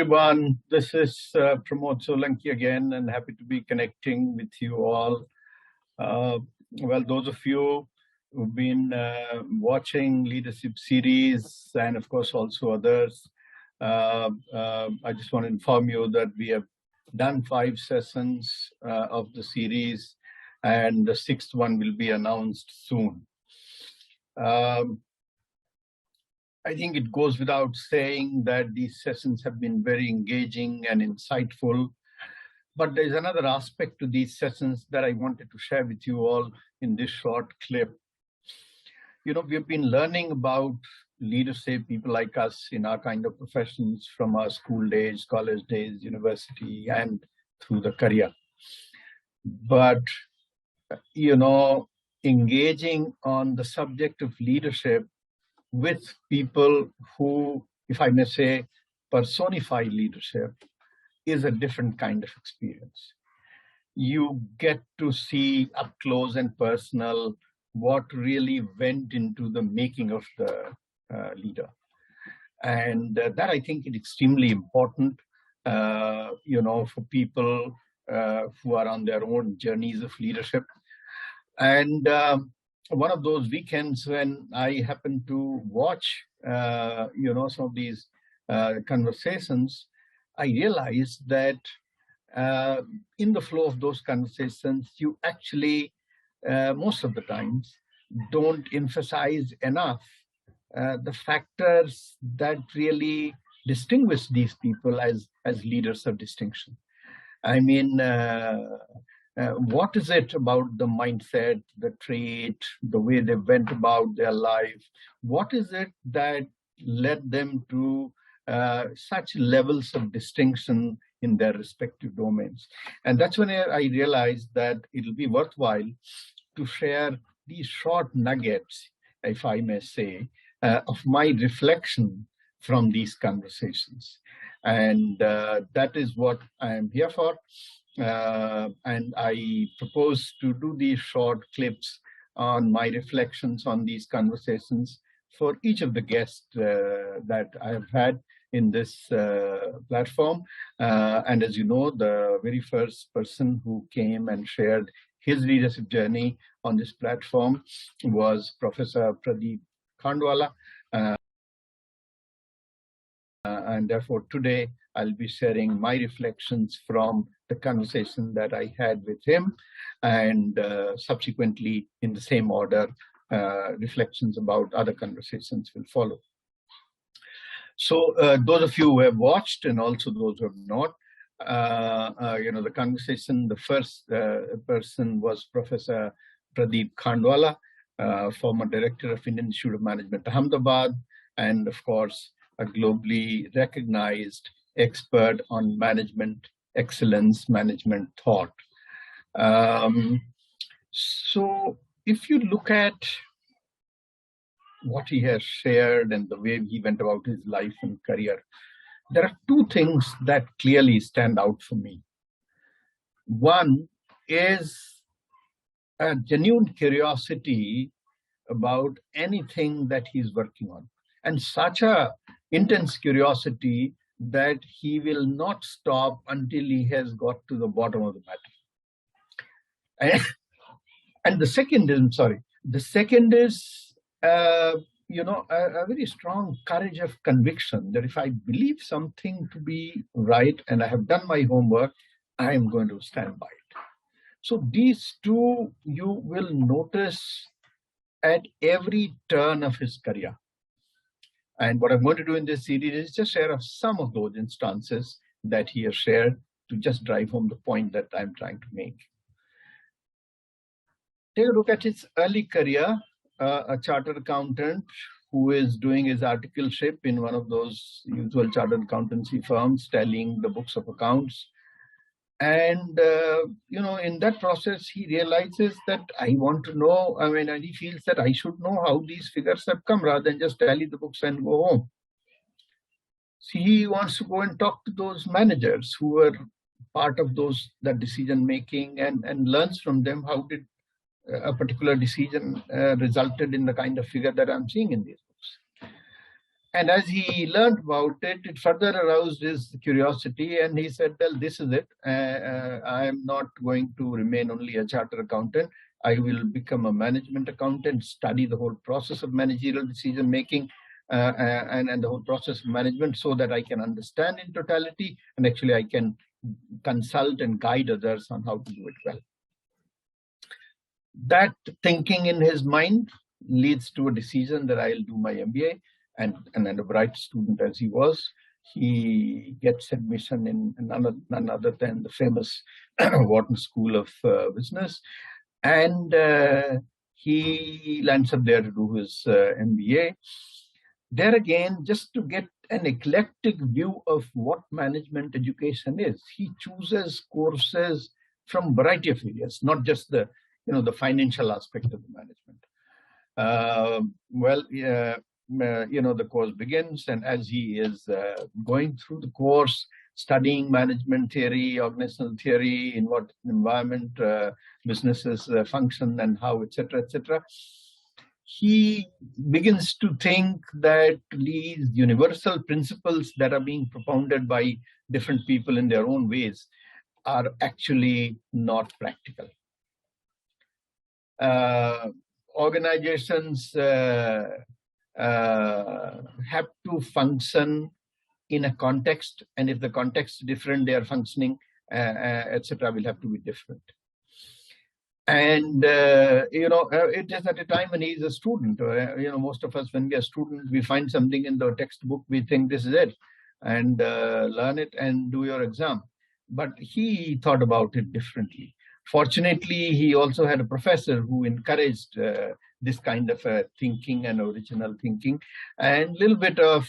everyone. This is Pramod Solanki again, and happy to be connecting with you all. Well, those of you who've been watching leadership series, and of course also others, I just want to inform you that we have done 5 sessions of the series, and the 6th one will be announced soon. I think it goes without saying that these sessions have been very engaging and insightful. But there's another aspect to these sessions that I wanted to share with you all in this short clip. You know, we've been learning about leadership, people like us in our kind of professions from our school days, college days, university, and through the career. But, you know, engaging on the subject of leadership with people who, if I may say, personify leadership is a different kind of experience. You get to see up close and personal what really went into the making of the leader. And that I think is extremely important, you know, for people who are on their own journeys of leadership. And one of those weekends when I happened to watch, you know, some of these conversations, I realized that in the flow of those conversations, you actually, most of the times, don't emphasize enough the factors that really distinguish these people as leaders of distinction. I mean, what is it about the mindset, the trait, the way they went about their life? What is it that led them to such levels of distinction in their respective domains? And that's when I realized that it'll be worthwhile to share these short nuggets, if I may say, of my reflection from these conversations. And that is what I am here for. And I propose to do these short clips on my reflections on these conversations for each of the guests that I have had in this platform. And as you know, the very first person who came and shared his leadership journey on this platform was Professor Pradeep Khandwala. And therefore, today I'll be sharing my reflections from the conversation that I had with him, and subsequently, in the same order, reflections about other conversations will follow. So those of you who have watched, and also those who have not, you know, the conversation, the first person was Professor Pradeep Khandwala, former director of Indian Institute of Management, Ahmedabad, and of course, a globally recognized expert on management excellence, management thought. So if you look at what he has shared and the way he went about his life and career, there are 2 things that clearly stand out for me. One is a genuine curiosity about anything that he's working on, and such a intense curiosity that he will not stop until he has got to the bottom of the matter. And the second is, you know, a very strong courage of conviction that if I believe something to be right and I have done my homework, I am going to stand by it. So these 2 you will notice at every turn of his career. And what I'm going to do in this series is just share some of those instances that he has shared to just drive home the point that I'm trying to make. Take a look at his early career, a chartered accountant who is doing his articleship in one of those usual chartered accountancy firms, tallying the books of accounts. And, you know, in that process, he realizes that I want to know, I mean, and he feels that I should know how these figures have come rather than just tally the books and go home. So he wants to go and talk to those managers who were part of that decision making and learns from them how did a particular decision resulted in the kind of figure that I'm seeing in these books. And as he learned about it, it further aroused his curiosity, and he said, well, this is it. I am not going to remain only a chartered accountant. I will become a management accountant, study the whole process of managerial decision making, and the whole process of management, so that I can understand in totality, and actually I can consult and guide others on how to do it well. That thinking in his mind leads to a decision that I'll do my MBA. And a bright student as he was, he gets admission in none other than the famous Wharton School of Business. And he lands up there to do his MBA. There again, just to get an eclectic view of what management education is, he chooses courses from a variety of areas, not just the financial aspect of the management. The course begins, and as he is going through the course, studying management theory, organizational theory, in what environment businesses function and how, etc., he begins to think that these universal principles that are being propounded by different people in their own ways are actually not practical. Organizations have to function in a context, and if the context is different, they are functioning, etc., will have to be different. And it is at a time when he's a student. Most of us, when we are students, we find something in the textbook, we think this is it, and learn it and do your exam. But he thought about it differently. Fortunately, he also had a professor who encouraged this kind of thinking and original thinking. And a little bit of,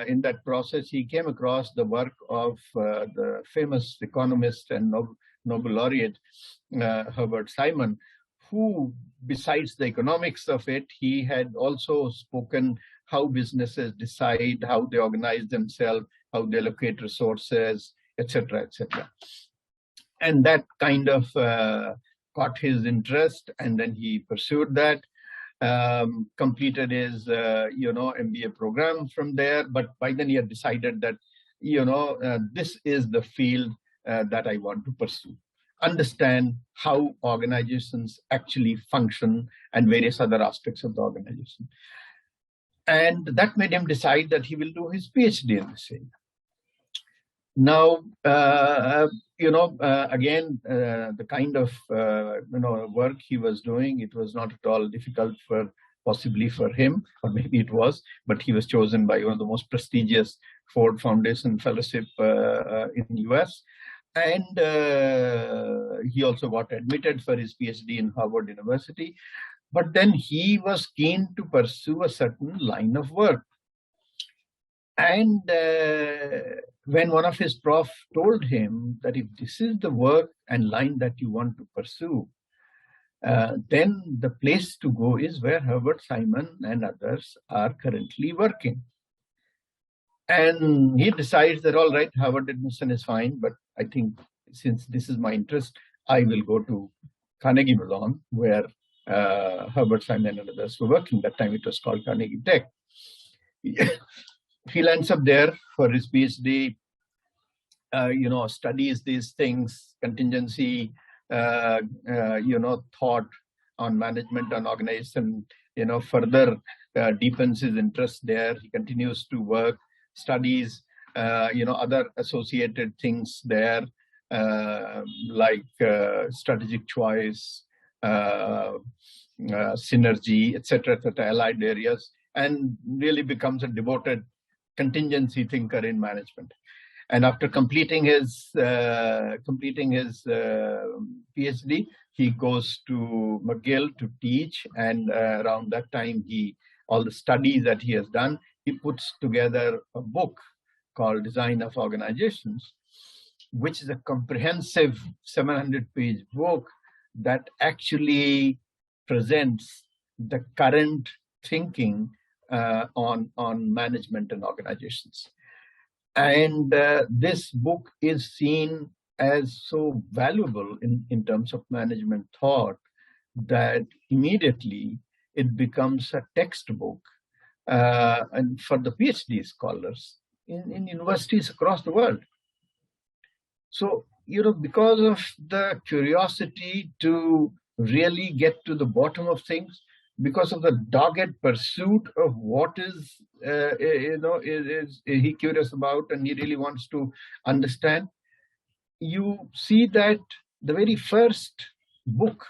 in that process, he came across the work of the famous economist and Nobel laureate, Herbert Simon, who, besides the economics of it, he had also spoken how businesses decide, how they organize themselves, how they allocate resources, etc., etc. And that kind of caught his interest, and then he pursued that, completed his, MBA program from there. But by then he had decided that, this is the field that I want to pursue. Understand how organizations actually function and various other aspects of the organization. And that made him decide that he will do his PhD in this area. Now, again, the kind of, work he was doing, it was not at all difficult possibly for him, or maybe it was, but he was chosen by one of the most prestigious Ford Foundation Fellowship in the US. And he also got admitted for his PhD in Harvard University. But then he was keen to pursue a certain line of work. And when one of his prof told him that if this is the work and line that you want to pursue, then the place to go is where Herbert Simon and others are currently working. And he decides that, all right, Harvard admission is fine, but I think since this is my interest, I will go to Carnegie Mellon, where Herbert Simon and others were working. That time it was called Carnegie Tech. He lands up there for his PhD, studies these things, contingency, thought on management, on organization, further deepens his interest there. He continues to work, studies, other associated things there, like strategic choice, synergy, etc., allied areas, and really becomes a devoted contingency thinker in management. And after completing his PhD, he goes to McGill to teach. And around that time, all the studies that he has done, he puts together a book called Design of Organizations, which is a comprehensive 700-page book that actually presents the current thinking on management and organizations. And this book is seen as so valuable in terms of management thought that immediately it becomes a textbook and for the PhD scholars in universities across the world. So, because of the curiosity to really get to the bottom of things, because of the dogged pursuit of what is he curious about and he really wants to understand, you see that the very first book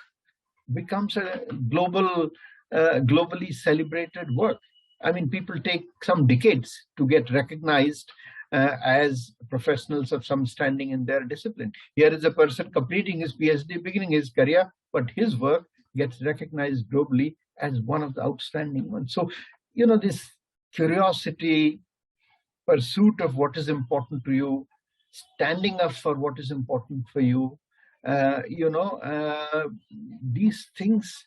becomes a globally celebrated work. I mean, people take some decades to get recognized as professionals of some standing in their discipline. Here is a person completing his PhD, beginning his career, but his work gets recognized globally as one of the outstanding ones. So, this curiosity, pursuit of what is important to you, standing up for what is important for you, these things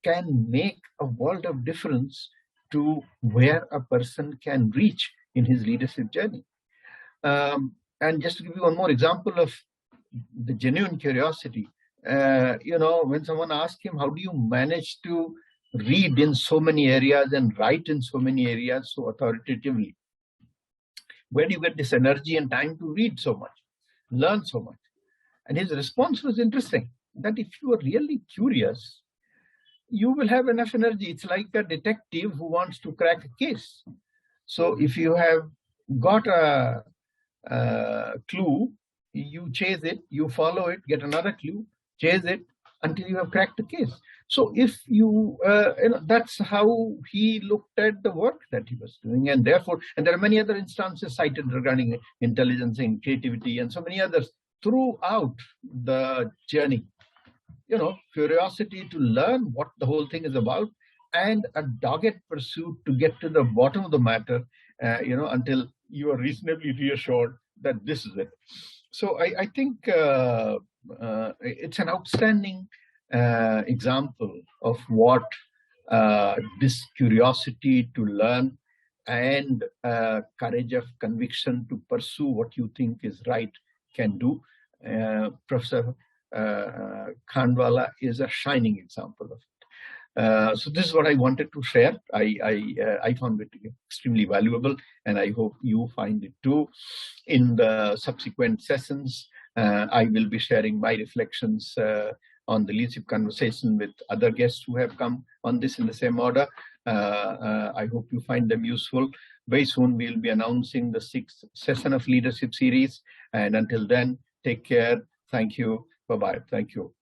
can make a world of difference to where a person can reach in his leadership journey. And just to give you one more example of the genuine curiosity, when someone asks him, how do you manage to read in so many areas and write in so many areas so authoritatively? Where do you get this energy and time to read so much, learn so much? And his response was interesting, that if you are really curious, you will have enough energy. It's like a detective who wants to crack a case. So if you have got a clue, you chase it, you follow it, get another clue, chase it until you have cracked the case. So if that's how he looked at the work that he was doing. And therefore, and there are many other instances cited regarding intelligence and creativity and so many others throughout the journey. Curiosity to learn what the whole thing is about, and a dogged pursuit to get to the bottom of the matter, until you are reasonably reassured that this is it. So I think it's an outstanding example of what this curiosity to learn and courage of conviction to pursue what you think is right can do. Professor Khandwala is a shining example of it. So this is what I wanted to share. I found it extremely valuable, and I hope you find it too. In the subsequent sessions, I will be sharing my reflections on the leadership conversation with other guests who have come on this in the same order. I hope you find them useful. Very soon we'll be announcing the 6th session of leadership series. And until then, take care. Thank you. Bye-bye. Thank you.